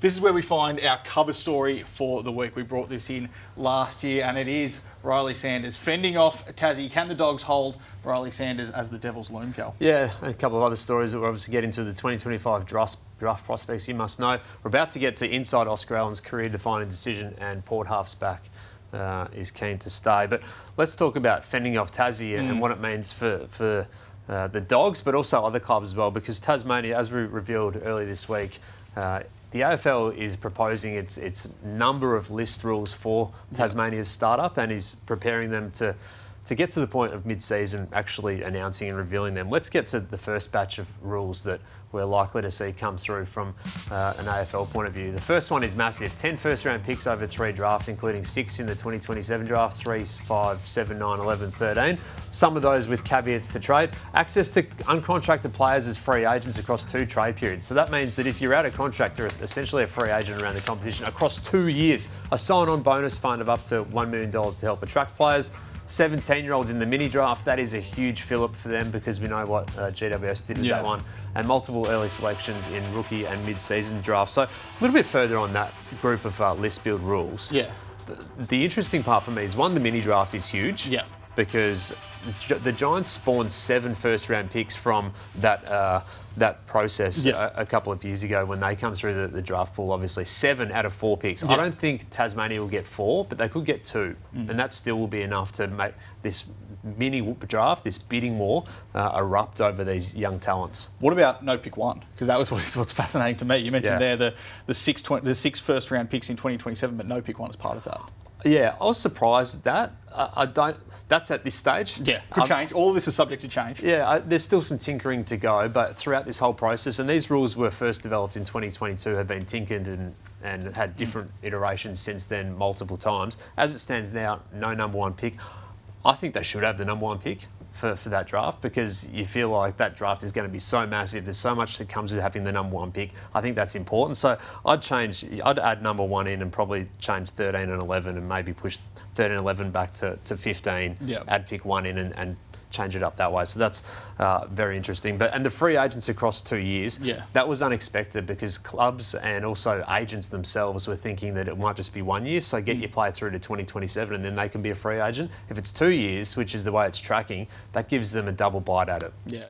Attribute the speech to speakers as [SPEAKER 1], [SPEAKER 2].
[SPEAKER 1] This is where we find our cover story for the week. We brought this in last year, and it is Riley Sanders fending off Tassie. Can the Dogs hold Riley Sanders as the Devils loom, Cal?
[SPEAKER 2] Yeah, a couple of other stories that we'll obviously get into. The 2025 draft prospects you must know. We're about to get to inside Oscar Allen's career-defining decision, and Port halfback is keen to stay. But let's talk about fending off Tassie and what it means for the Dogs, but also other clubs as well, because Tasmania, as we revealed earlier this week, the AFL is proposing its number of list rules for Tasmania's startup and is preparing them to get to the point of mid-season actually announcing and revealing them. Let's get to the first batch of rules that we're likely to see come through from an AFL point of view. The first one is massive. 10 first-round picks over 3 drafts, including 6 in the 2027 draft, 3, 5, 7, 9, 11, 13. Some of those with caveats to trade. Access to uncontracted players as free agents across 2 trade periods. So that means that if you're out of contract, you're essentially a free agent around the competition across 2 years. A sign-on bonus fund of up to $1 million to help attract players. 17-year-olds in the mini draft, that is a huge fill-up for them because we know what GWS did with that one. And multiple early selections in rookie and mid-season drafts. So a little bit further on that group of list build rules.
[SPEAKER 1] Yeah.
[SPEAKER 2] The interesting part for me is, one, the mini draft is huge.
[SPEAKER 1] Yeah.
[SPEAKER 2] Because the Giants spawned 7 first-round picks from that process a couple of years ago when they come through the draft pool. Obviously, 7 out of 4 picks. I don't think Tasmania will get 4, but they could get 2, and that still will be enough to make this mini draft, this bidding war, erupt over these young talents.
[SPEAKER 1] What about no pick 1? Because that was what's fascinating to me. You mentioned there the 6 first-round picks in 2027, but no pick 1 is part of that.
[SPEAKER 2] Yeah, I was surprised at that. That's at this stage.
[SPEAKER 1] Yeah, could change. All of this is subject to change.
[SPEAKER 2] Yeah, there's still some tinkering to go, but throughout this whole process, and these rules were first developed in 2022, have been tinkered and had different iterations since then multiple times. As it stands now, no number 1 pick. I think they should have the number 1 pick for that draft, because you feel like that draft is going to be so massive. There's so much that comes with having the number 1 pick. I think that's important. So I'd add number 1 in and probably change 13 and 11 and maybe push 13 and 11 back to 15. Add pick 1 in and change it up that way. So that's very interesting. And the free agents across 2 years, that was unexpected because clubs and also agents themselves were thinking that it might just be 1 year. So get your player through to 2027 and then they can be a free agent. If it's 2 years, which is the way it's tracking, that gives them a double bite at it.
[SPEAKER 1] Yeah.